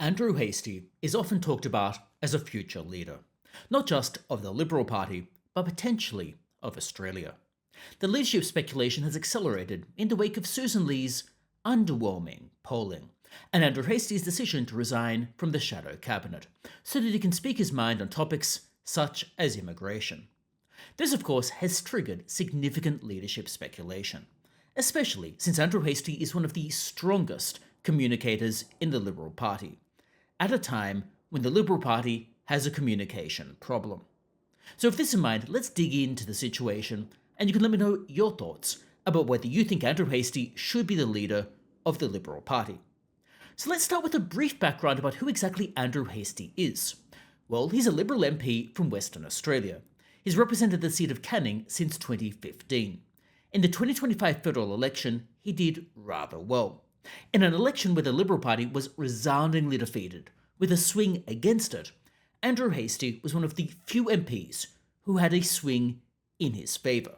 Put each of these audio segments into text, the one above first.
Andrew Hastie is often talked about as a future leader, not just of the Liberal Party, but potentially of Australia. The leadership speculation has accelerated in the wake of Susan Lee's underwhelming polling, and Andrew Hastie's decision to resign from the shadow cabinet, so that he can speak his mind on topics such as immigration. This, of course, has triggered significant leadership speculation, especially since Andrew Hastie is one of the strongest communicators in the Liberal Party, at a time when the Liberal Party has a communication problem. So with this in mind, let's dig into the situation, and you can let me know your thoughts about whether you think Andrew Hastie should be the leader of the Liberal Party. So let's start with a brief background about who exactly Andrew Hastie is. Well, he's a Liberal MP from Western Australia. He's represented the seat of Canning since 2015. In the 2025 federal election, he did rather well, in an election where the Liberal Party was resoundingly defeated, with a swing against it. Andrew Hastie was one of the few MPs who had a swing in his favour,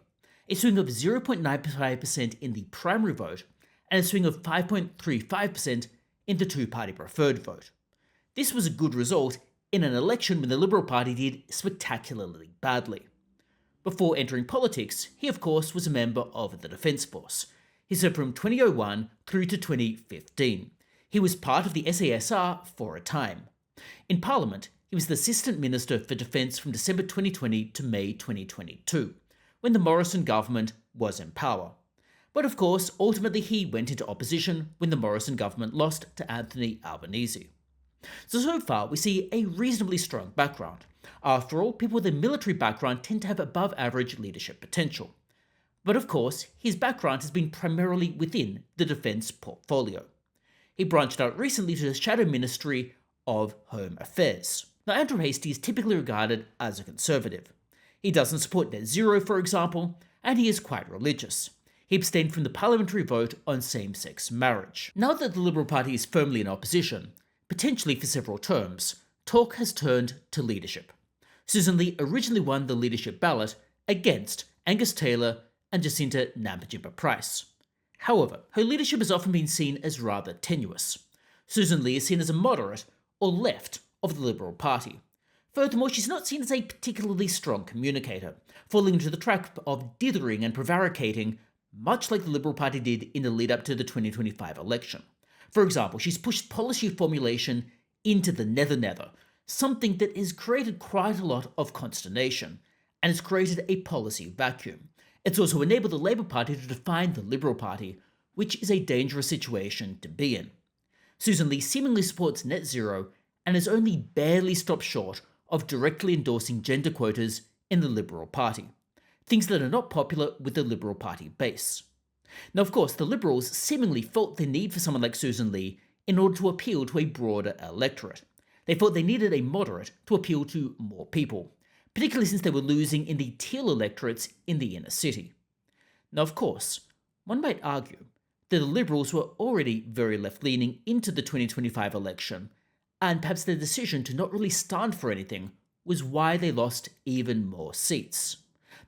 a swing of 0.95% in the primary vote and a swing of 5.35% in the two-party preferred vote. This was a good result in an election when the Liberal Party did spectacularly badly. Before entering politics, he of course was a member of the Defence Force. He served from 2001 through to 2015. He was part of the SASR for a time. In Parliament, he was the Assistant Minister for Defence from December 2020 to May 2022, when the Morrison government was in power. But of course, ultimately he went into opposition when the Morrison government lost to Anthony Albanese. So far, we see a reasonably strong background. After all, people with a military background tend to have above average leadership potential. But of course, his background has been primarily within the defence portfolio. He branched out recently to the Shadow Ministry of Home Affairs. Now, Andrew Hastie is typically regarded as a conservative. He doesn't support net zero, for example, and he is quite religious. He abstained from the parliamentary vote on same-sex marriage. Now that the Liberal Party is firmly in opposition, potentially for several terms, talk has turned to leadership. Susan Lee originally won the leadership ballot against Angus Taylor and Jacinta Nampijinpa-Price. However, her leadership has often been seen as rather tenuous. Susan Lee is seen as a moderate or left of the Liberal Party. Furthermore, she's not seen as a particularly strong communicator, falling into the trap of dithering and prevaricating, much like the Liberal Party did in the lead up to the 2025 election. For example, she's pushed policy formulation into the nether, something that has created quite a lot of consternation, and has created a policy vacuum. It's also enabled the Labour Party to define the Liberal Party, which is a dangerous situation to be in. Susan Lee seemingly supports net zero and has only barely stopped short of directly endorsing gender quotas in the Liberal Party, things that are not popular with the Liberal Party base. Now, of course, the Liberals seemingly felt the need for someone like Susan Lee in order to appeal to a broader electorate. They felt they needed a moderate to appeal to more people, particularly since they were losing in the teal electorates in the inner city. Now, of course, one might argue that the Liberals were already very left-leaning into the 2025 election, and perhaps their decision to not really stand for anything was why they lost even more seats.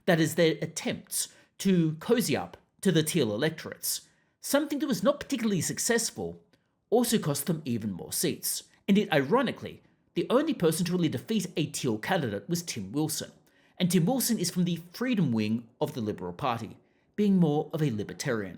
That is, their attempts to cozy up to the teal electorates, something that was not particularly successful, also cost them even more seats. Indeed, ironically, the only person to really defeat a teal candidate was Tim Wilson, and Tim Wilson is from the freedom wing of the Liberal Party, being more of a libertarian.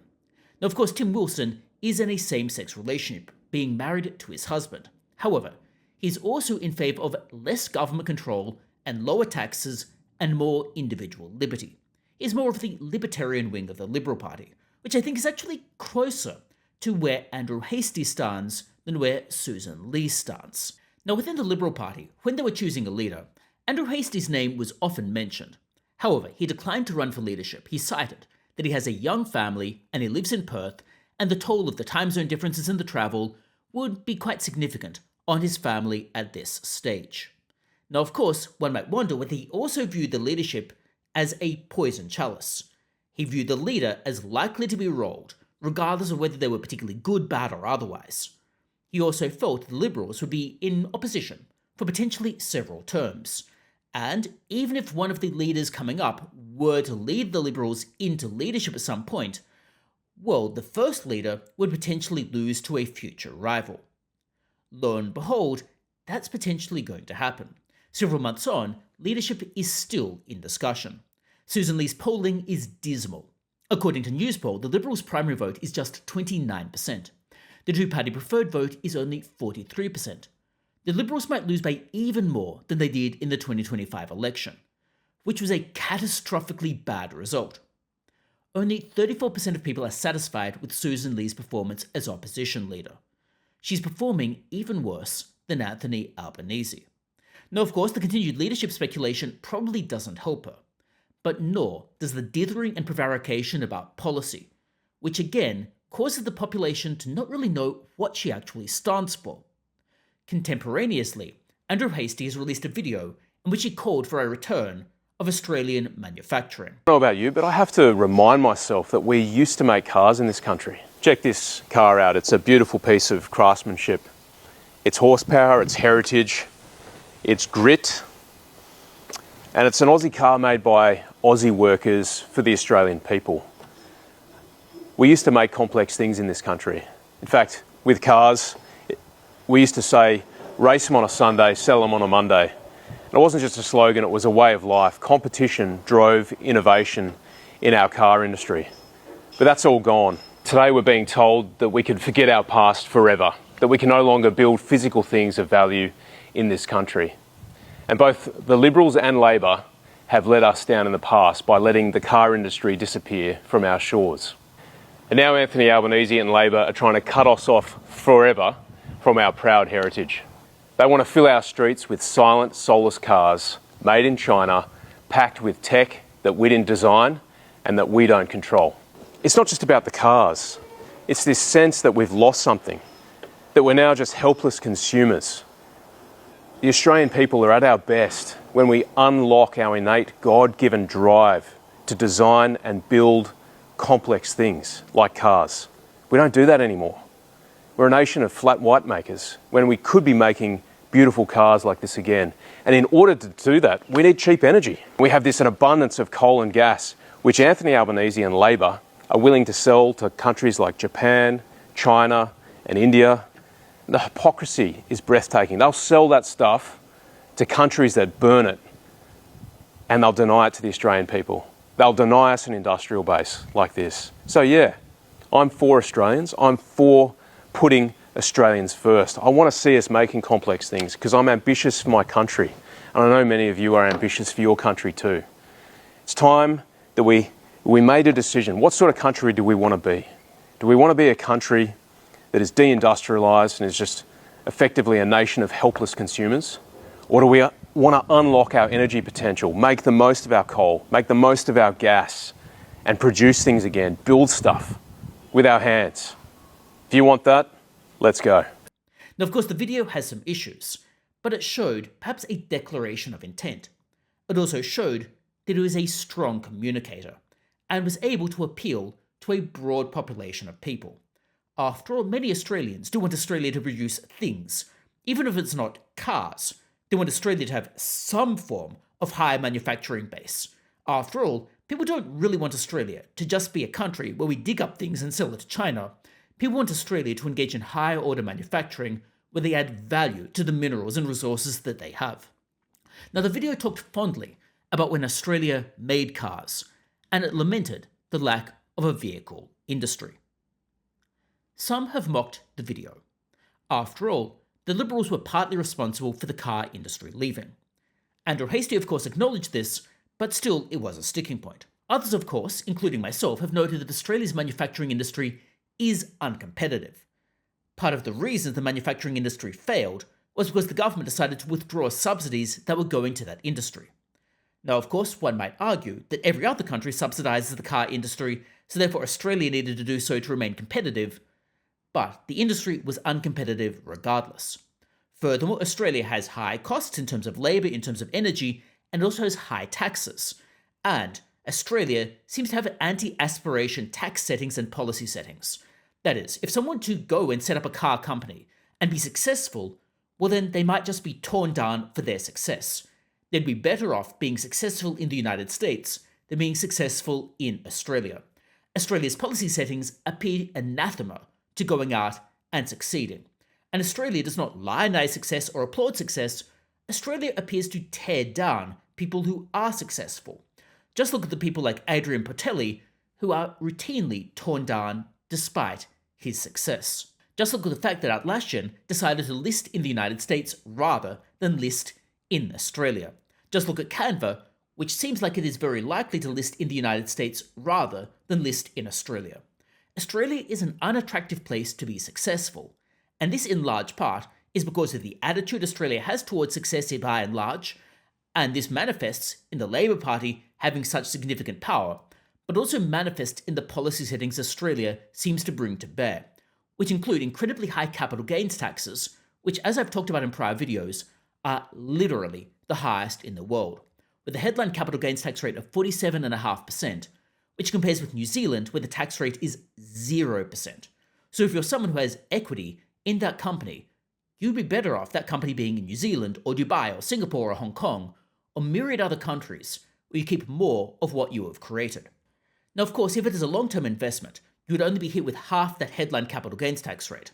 Now, of course, Tim Wilson is in a same-sex relationship, being married to his husband. However, he is also in favour of less government control and lower taxes and more individual liberty. He is more of the libertarian wing of the Liberal Party, which I think is actually closer to where Andrew Hastie stands than where Susan Lee stands. Now, within the Liberal Party, when they were choosing a leader, Andrew Hastie's name was often mentioned. However, he declined to run for leadership. He cited that he has a young family and he lives in Perth, and the toll of the time zone differences and the travel would be quite significant on his family at this stage. Now, of course, one might wonder whether he also viewed the leadership as a poison chalice. He viewed the leader as likely to be rolled, regardless of whether they were particularly good, bad, or otherwise. He also felt the Liberals would be in opposition for potentially several terms, and even if one of the leaders coming up were to lead the Liberals into leadership at some point, well, the first leader would potentially lose to a future rival. lo and behold, that's potentially going to happen. Several months on, leadership is still in discussion. Susan Lee's polling is dismal. According to Newspoll, the Liberals' primary vote is just 29%. The two-party preferred vote is only 43%. The Liberals might lose by even more than they did in the 2025 election, which was a catastrophically bad result. Only 34% of people are satisfied with Susan Lee's performance as opposition leader. She's performing even worse than Anthony Albanese. Now, of course, the continued leadership speculation probably doesn't help her, but nor does the dithering and prevarication about policy, which again causes the population to not really know what she actually stands for. Contemporaneously, Andrew Hastie has released a video in which he called for a return of Australian manufacturing. I don't know about you, but I have to remind myself that we used to make cars in this country. Check this car out. It's a beautiful piece of craftsmanship. It's horsepower, it's heritage, it's grit, and it's an Aussie car made by Aussie workers for the Australian people. We used to make complex things in this country. In fact, with cars, we used to say, race them on a Sunday, sell them on a Monday. And it wasn't just a slogan, it was a way of life. Competition drove innovation in our car industry. But that's all gone. Today we're being told that we can forget our past forever, that we can no longer build physical things of value in this country. And both the Liberals and Labor have let us down in the past by letting the car industry disappear from our shores. And now Anthony Albanese and Labor are trying to cut us off forever from our proud heritage. They want to fill our streets with silent, soulless cars made in China, packed with tech that we didn't design and that we don't control. It's not just about the cars. It's this sense that we've lost something, that we're now just helpless consumers. The Australian people are at our best when we unlock our innate God-given drive to design and build complex things like cars. We don't do that anymore. We're a nation of flat white makers when we could be making beautiful cars like this again. And in order to do that, we need cheap energy. We have an abundance of coal and gas, which Anthony Albanese and Labor are willing to sell to countries like Japan, China, and India. The hypocrisy is breathtaking. They'll sell that stuff to countries that burn it, and they'll deny it to the Australian people. They'll deny us an industrial base like this. So yeah, I'm for Australians. I'm for putting Australians first. I want to see us making complex things because I'm ambitious for my country. And I know many of you are ambitious for your country too. It's time that we made a decision. What sort of country do we want to be? Do we want to be a country that is deindustrialised and is just effectively a nation of helpless consumers? Or do we want to unlock our energy potential, make the most of our coal, make the most of our gas, and produce things again, build stuff with our hands? If you want that, let's go. Now, of course, the video has some issues, but it showed perhaps a declaration of intent. It also showed that he was a strong communicator and was able to appeal to a broad population of people. After all, many Australians do want Australia to produce things, even if it's not cars. They want Australia to have some form of high manufacturing base. After all, people don't really want Australia to just be a country where we dig up things and sell it to China. People want Australia to engage in higher order manufacturing where they add value to the minerals and resources that they have. Now, the video talked fondly about when Australia made cars, and it lamented the lack of a vehicle industry. Some have mocked the video. After all, the Liberals were partly responsible for the car industry leaving. Andrew Hastie, of course, acknowledged this, but still it was a sticking point. Others, of course, including myself, have noted that Australia's manufacturing industry is uncompetitive. Part of the reason the manufacturing industry failed was because the government decided to withdraw subsidies that were going to that industry. Now, of course, one might argue that every other country subsidises the car industry, so therefore Australia needed to do so to remain competitive, but the industry was uncompetitive regardless. Furthermore, Australia has high costs in terms of labour, in terms of energy, and also has high taxes. And Australia seems to have anti-aspiration tax settings and policy settings. That is, if someone were to go and set up a car company and be successful, well then they might just be torn down for their success. They'd be better off being successful in the United States than being successful in Australia. Australia's policy settings appear anathema to going out and succeeding. And Australia does not lionize success or applaud success. Australia appears to tear down people who are successful. Just look at the people like Adrian Portelli, who are routinely torn down despite his success. Just look at the fact that Atlassian decided to list in the United States rather than list in Australia. Just look at Canva, which seems like it is very likely to list in the United States rather than list in Australia. Australia is an unattractive place to be successful, and this in large part is because of the attitude Australia has towards success by and large, and this manifests in the Labor Party having such significant power, but also manifests in the policy settings Australia seems to bring to bear, which include incredibly high capital gains taxes, which, as I've talked about in prior videos, are literally the highest in the world, with a headline capital gains tax rate of 47.5%, which compares with New Zealand, where the tax rate is 0%. So if you're someone who has equity in that company, you'd be better off that company being in New Zealand or Dubai or Singapore or Hong Kong or myriad other countries where you keep more of what you have created. Now, of course, if it is a long-term investment, you would only be hit with half that headline capital gains tax rate.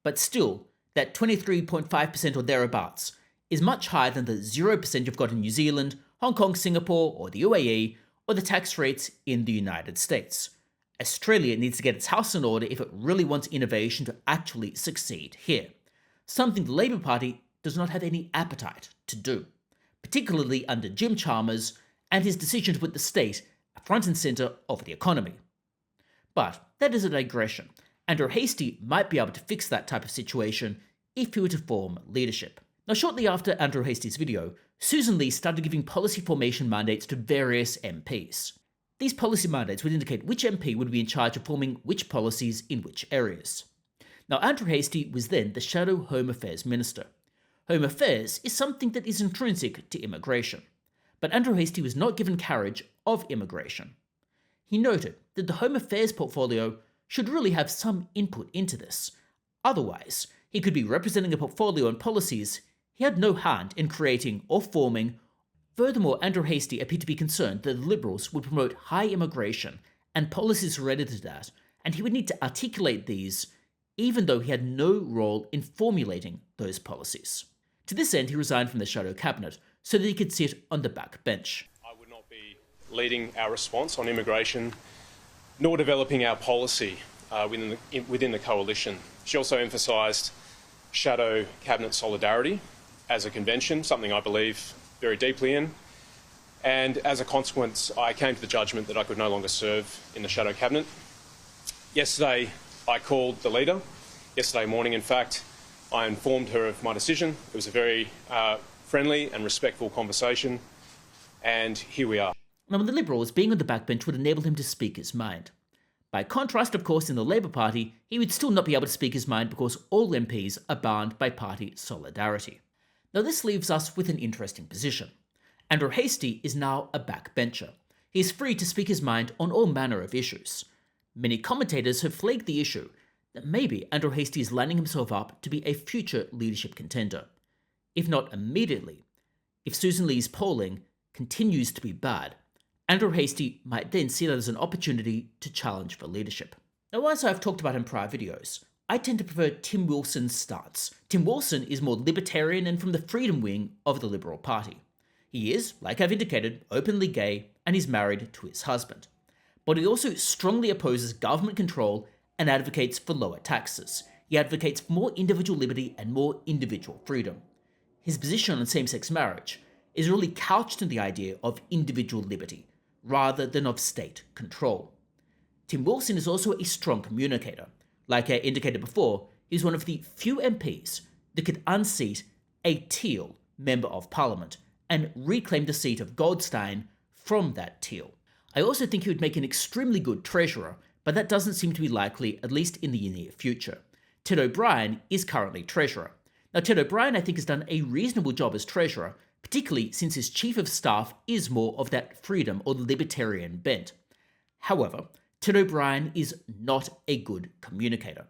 But still, that 23.5% or thereabouts is much higher than the 0% you've got in New Zealand, Hong Kong, Singapore, or the UAE, or the tax rates in the United States. Australia needs to get its house in order if it really wants innovation to actually succeed here, something the Labor Party does not have any appetite to do, particularly under Jim Chalmers and his decision to put the state front and centre of the economy. But that is a digression. Andrew Hastie might be able to fix that type of situation if he were to form leadership. Now, shortly after Andrew Hastie's video, Susan Lee started giving policy formation mandates to various MPs. These policy mandates would indicate which MP would be in charge of forming which policies in which areas. Now, Andrew Hastie was then the Shadow Home Affairs Minister. Home Affairs is something that is intrinsic to immigration, but Andrew Hastie was not given carriage of immigration. He noted that the Home Affairs portfolio should really have some input into this. Otherwise, he could be representing a portfolio and policies he had no hand in creating or forming. Furthermore, Andrew Hastie appeared to be concerned that the Liberals would promote high immigration and policies related to that, and he would need to articulate these even though he had no role in formulating those policies. To this end, he resigned from the Shadow Cabinet so that he could sit on the back bench. I would not be leading our response on immigration, nor developing our policy within the coalition. She also emphasised Shadow Cabinet solidarity as a convention, something I believe very deeply in. And as a consequence, I came to the judgment that I could no longer serve in the Shadow Cabinet. Yesterday, I called the leader. Yesterday morning, in fact, I informed her of my decision. It was a very friendly and respectful conversation, and here we are. Now, with the Liberals, being on the backbench would enable him to speak his mind. By contrast, of course, in the Labor Party, he would still not be able to speak his mind because all MPs are bound by party solidarity. Now, this leaves us with an interesting position. Andrew Hastie is now a backbencher. He is free to speak his mind on all manner of issues. Many commentators have flagged the issue that maybe Andrew Hastie is lining himself up to be a future leadership contender. If not immediately, if Susan Lee's polling continues to be bad, Andrew Hastie might then see that as an opportunity to challenge for leadership. Now, as I've talked about in prior videos, I tend to prefer Tim Wilson's stance. Tim Wilson is more libertarian and from the freedom wing of the Liberal Party. He is, like I've indicated, openly gay and is married to his husband. But he also strongly opposes government control and advocates for lower taxes. He advocates for more individual liberty and more individual freedom. His position on same-sex marriage is really couched in the idea of individual liberty, rather than of state control. Tim Wilson is also a strong communicator. Like I indicated before, he's one of the few MPs that could unseat a Teal Member of Parliament and reclaim the seat of Goldstein from that Teal. I also think he would make an extremely good treasurer, but that doesn't seem to be likely, at least in the near future. Ted O'Brien is currently treasurer. Now, Ted O'Brien, I think, has done a reasonable job as treasurer, particularly since his chief of staff is more of that freedom or libertarian bent. However, Ted O'Brien is not a good communicator.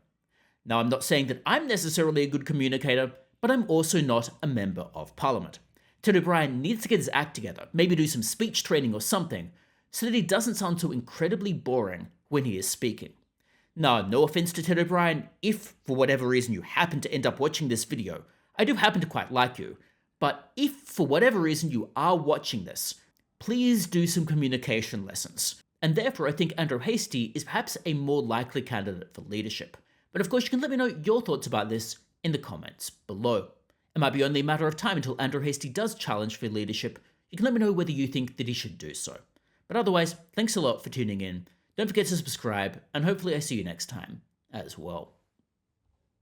Now, I'm not saying that I'm necessarily a good communicator, but I'm also not a member of Parliament. Ted O'Brien needs to get his act together, maybe do some speech training or something, so that he doesn't sound so incredibly boring when he is speaking. Now, no offense to Ted O'Brien, if for whatever reason you happen to end up watching this video, I do happen to quite like you, but if for whatever reason you are watching this, please do some communication lessons. And therefore, I think Andrew Hastie is perhaps a more likely candidate for leadership. But of course, you can let me know your thoughts about this in the comments below. It might be only a matter of time until Andrew Hastie does challenge for leadership. You can let me know whether you think that he should do so. But otherwise, thanks a lot for tuning in. Don't forget to subscribe, and hopefully I see you next time as well.